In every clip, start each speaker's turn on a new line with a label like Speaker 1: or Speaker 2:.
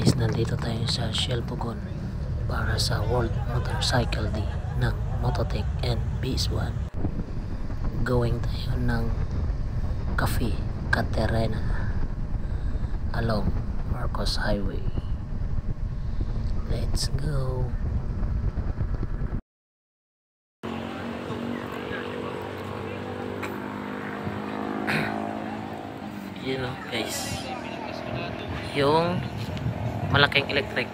Speaker 1: guys, nandito tayo sa Shell Pugon para sa World Motorcycle Day ng Mototech and BS1. Going tayo ng Cafe Caterina along Marcos Highway. Let's go! Yun o guys, yung malaking electric.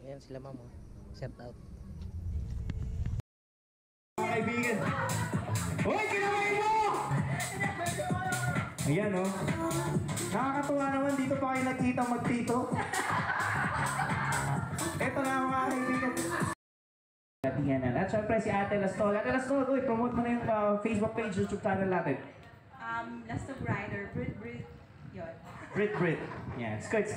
Speaker 1: Ayan sila mama, shout out.
Speaker 2: Kaibigan, hoy, kinaway mo! Ayan o, nakakatuwa naman, dito pa kayo nagkita magtito. Ito na mga kaibigan. At syempre si Ate Lastol. Ate Lastol, promote mo na yung Facebook page, YouTube channel natin.
Speaker 3: Lastol Rider, Brit, yun.
Speaker 2: Brit. Yan, skirt.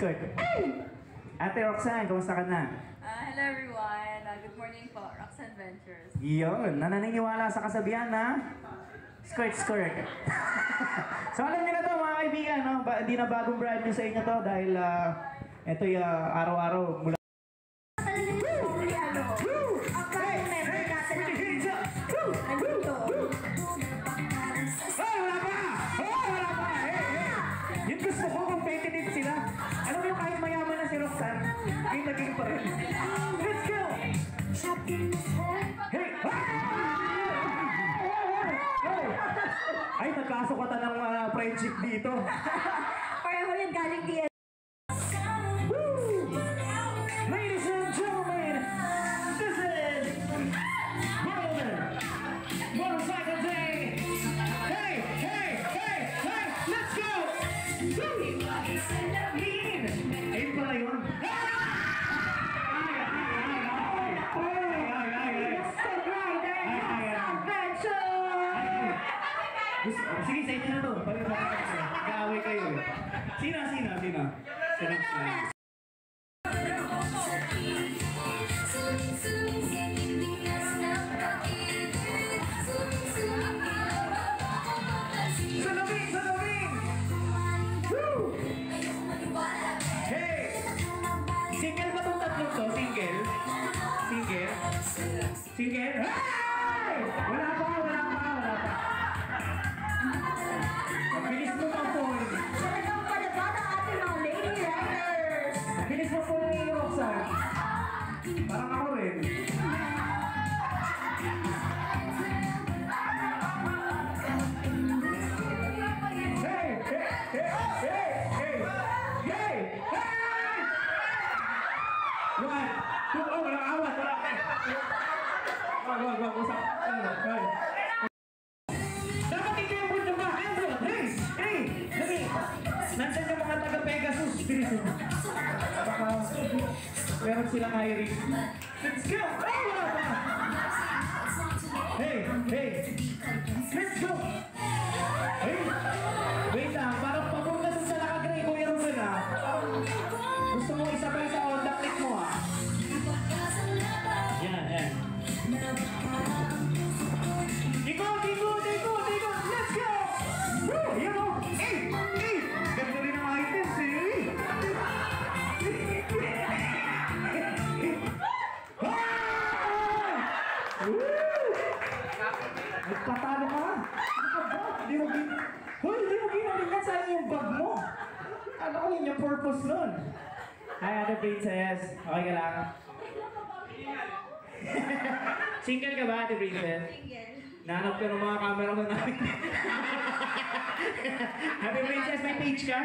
Speaker 2: Ate Roxanne, kamusta ka na?
Speaker 3: Hello everyone, good morning po, Roxanne Ventures.
Speaker 2: Yun, naniniwala sa kasabihan na skirt. So alam niyo na to mga kaibigan, no? Hindi na bagong brand new sa inyo to dahil ito'y araw-araw mula. Yung gusto ko, competitive sila. Alam mo kahit mayaman na si Roxanne, ay naging pa rin. Let's go! Hey! Ay, nagkasukatan ng friendship dito.
Speaker 3: Pareho yan galing DL.
Speaker 2: Ladies and gentlemen, this is Motorcycle Day. Hey, let's go! Ayun pala yun. Sige, sa inyo na to. Mag-aaway kayo. Sino? Salubing! Woo! Hey! Single ba itong tatlong to? Single? Hey! Wala pa. Bilis mo pa po.
Speaker 3: Talagang palabat ang ating mga lady riders.
Speaker 2: Bilis mo po ni Roxanne. Parang ako rin. Hey! One, two, walang awat. Wag, usap. Dapat ito yung punto ba? Andrew, hey! Dali! Nandiyan yung mga taga-Pegasus. Bilis mo. Baka meron silang hiring. Let's go! Ay, wala pa! Hey! Let's go! Hey! Wait lang, parang papunta sa nakagray ko yung rin ha. Gusto mo isabay sa Honda click mo ha. Yan. Iko! Let's go! Woo! Yan o! Ganda rin ang items eh! Nagpatalo ka! Hindi mo ginalingan sa yung bag mo! Ano ko yun yung purpose nun? Hi, Ate Princess. Okay ka lang? Single ka ba, Ate Princess?
Speaker 3: Single.
Speaker 2: Nahanap ka ng mga cameraman namin. Ate Princess, may page ka?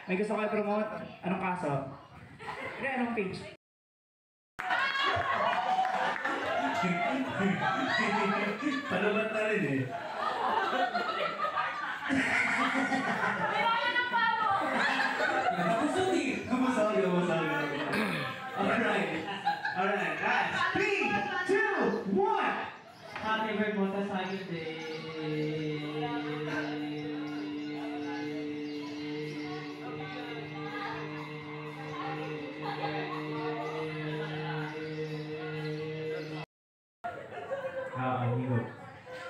Speaker 2: May gusto kayo promote? Anong kaso? Hindi, anong page?
Speaker 4: Palabat na rin eh. Kamusali. Alright, guys. 3, 2, 1.
Speaker 5: Happy birthday, Motorcycle Day.
Speaker 2: nakakahilo.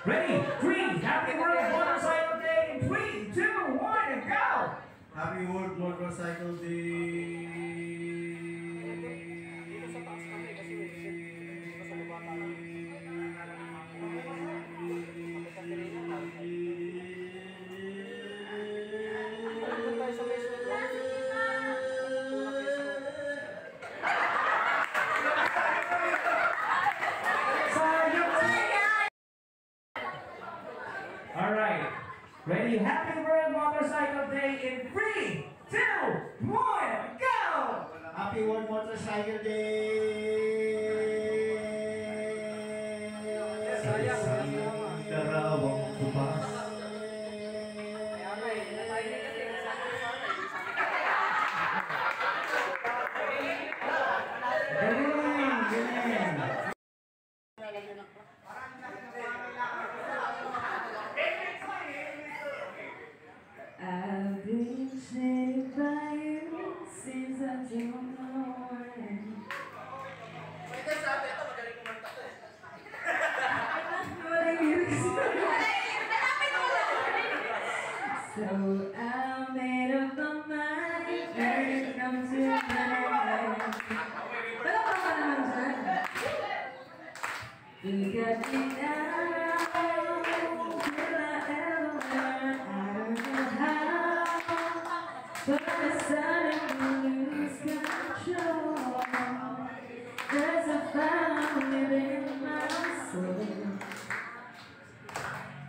Speaker 2: Ready? 3! Happy World Motorcycle Day in 3, 2, 1, and go!
Speaker 4: Happy World Motorcycle Day!
Speaker 2: Alright. Ready? Happy World Motorcycle Day in 3, 2, 1, go!
Speaker 4: Happy World Motorcycle Day! Karawang kubas.
Speaker 3: I've been saved by you since I don't know when. So I made up my mind when it comes to life. Pero baka naman dyan. You got me down till I ever learn. I don't know how, but I suddenly lose control. There's a fire living in my soul.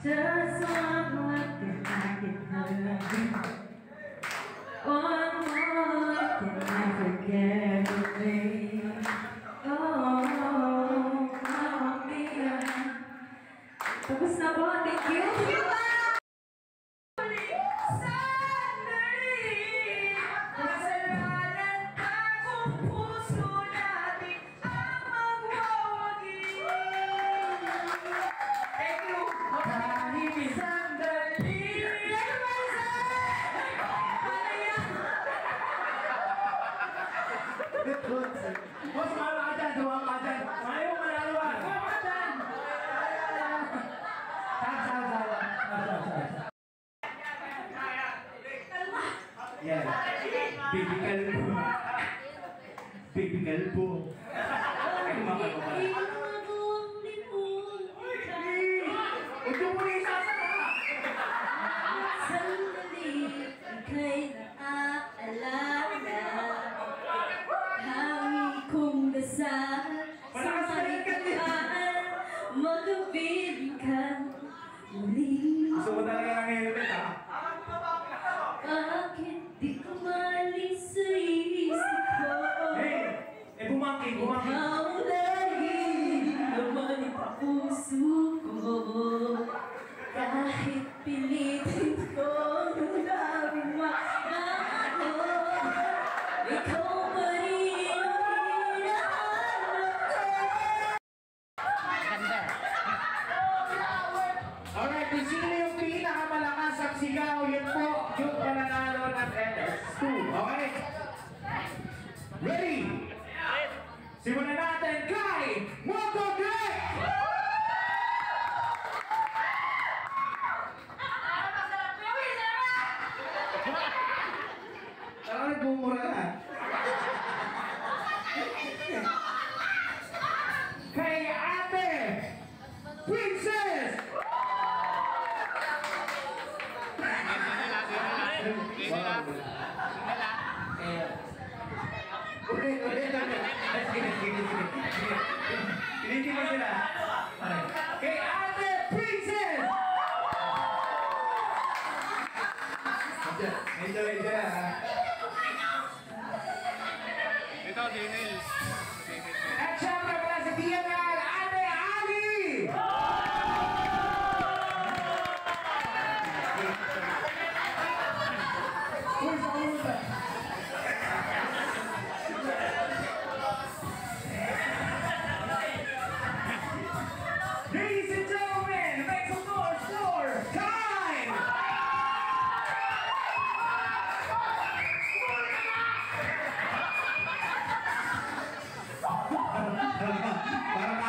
Speaker 3: Just one more thing I can hurt. One more thing I forget me. Oh, Mia. Tapos na po, thank you.
Speaker 2: Boss, mahal ka dyan, duwa ka dyan. Ayaw mo manalawa. Duwa ka dyan.
Speaker 4: Yan. Baby kalbo. Baby kalbo. Ay, mga kalbo.
Speaker 2: Huwag yung muna isasama.
Speaker 3: Sandali, ika'y naaalala. Hangi kong dasal sa marikaan, magkapiling ka muli.
Speaker 2: Gusto mo talaga ng helmet, ha?
Speaker 3: Bakit di ko maalis sa isip ko?
Speaker 2: Hey! Bumangkin, bumangkin.
Speaker 3: Ikaw lagi naman ang puso ko. Kahit pilitin ko, daming makakano. Ikaw pa rin ang hinahanap ko.
Speaker 2: Alright, kung sino yung pinakamalakas ang sigaw, yun po yung pananalo ng LS2. Okay? Ready? Simulan natin kay Moto Greg!
Speaker 4: Parang nagmumura na.
Speaker 2: Kay Ate Princess!
Speaker 4: Ulit. Sige mo sila.
Speaker 2: Kay Ate Princess!
Speaker 4: Medyo ha.
Speaker 2: At syempre pala sa DNR, Ate Ali! Uy, sa kumusta? Ladies and gentlemen, make some noise for time!
Speaker 4: Parang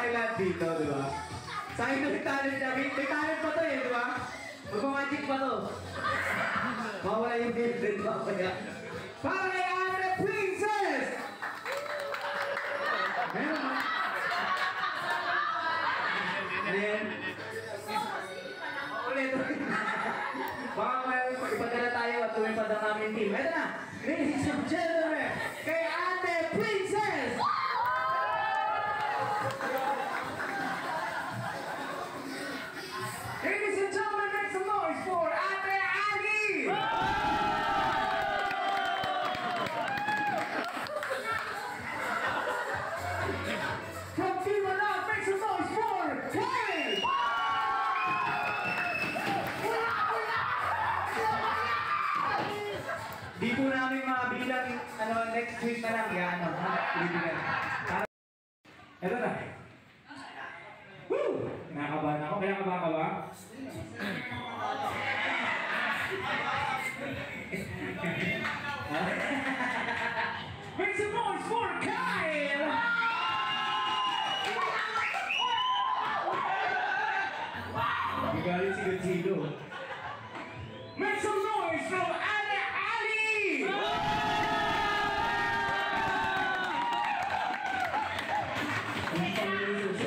Speaker 4: tayo lahat dito, di ba? Sa akin may talent niya. May talent pa to eh, di ba? Magmamagic pa to. Mawala yung build pa kaya. Para kay Ate Princess! Meron ba? Ano yan? Ulit. Baka ipadala tayo at tumipad ang aming team. Ito na! Ladies and gentlemen, kay Ate Princess! Ladies and gentlemen, make some noise for Ate Aggie! From Team Manal, make some noise for Kyle! Di po namin mabilang next week na lang yan. Bibigyan. Ito na. Woo! Kinakabahan ako. Kaya kabahan ka ba? Make some noise for Kyle! Galing si Godzilla. Make some noise from Ate Ali!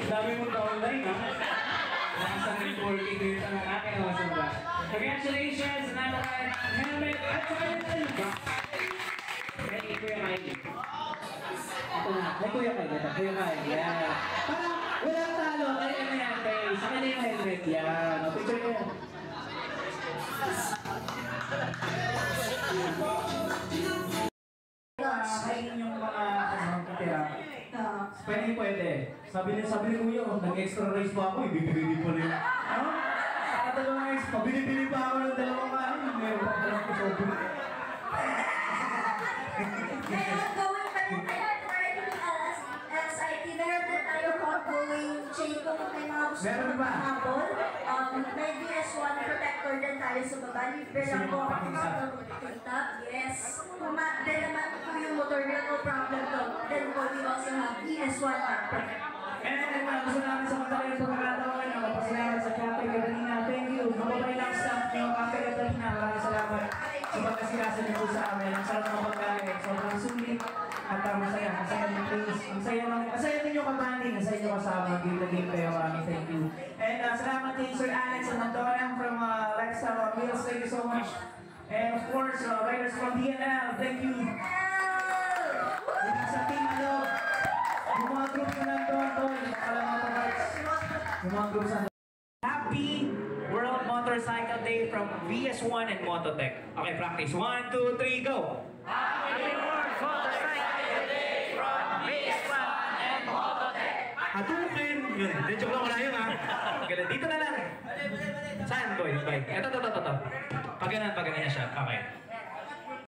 Speaker 4: Dami mo ka-online, ha? Nakasang reporting dito ng akin na masamba. Congratulations! Napakain ang helmet at saka yung talba. Hey, Kuya Mike. Ito na. Hey, Kuya Mike. Ito, Kuya Mike. Yan. Parang walang talo. Ay, ano yan, Tay? Sa kanya yung helmet. Yan. O, picture ko yan. Kainin yung mga katira. Pwede. Sabi ni Kuya, nag-extra rice pa ako, ibibili pa rin. Ano? Dalawang rice, pabili-bili pa ako ng dalawang kain. Meron pa palang kusobo.
Speaker 3: Ngayon, gawin pa rin tayo for SIT. Meron din tayo ongoing chain kung may mga gusto
Speaker 4: Meron ba?
Speaker 3: habol. May BS1 protector din tayo sa baba. Libre lang po ako sa yes. Kung ma-then naman po yung motor niya, no problem to. Then po, we also have BS1 protector.
Speaker 2: And gusto namin sa mga yung pagkakataon na mapasalamat sa Cafe Catalina. Thank you. Mababay lang staff ng Cafe Catalina. Maraming salamat sa pagkasilasan niyo po sa amin. Ang sarap ng pagkain. Sobrang sulit at masaya. Masaya ng place. Masaya din yung kabanding. Masaya yung kasama. Game na game kayo. Maraming thank you. And salamat kay Sir Alex and Antonia from Lifestyle Meals. Thank you so much. And of course, riders from DNL. Thank you. Sa team, yung mga group na nandun, yung mga groups na Happy World Motorcycle Day from VS1 and Mototech. Okay, practice. 1, 2, 3, go!
Speaker 1: Happy World Motorcycle Day from VS1 and Mototech!
Speaker 2: Hatukin! Yun, joke lang wala yun ha. Ganun, dito na lang. Saan, boy? Ito. Pag ganun niya siya. Okay.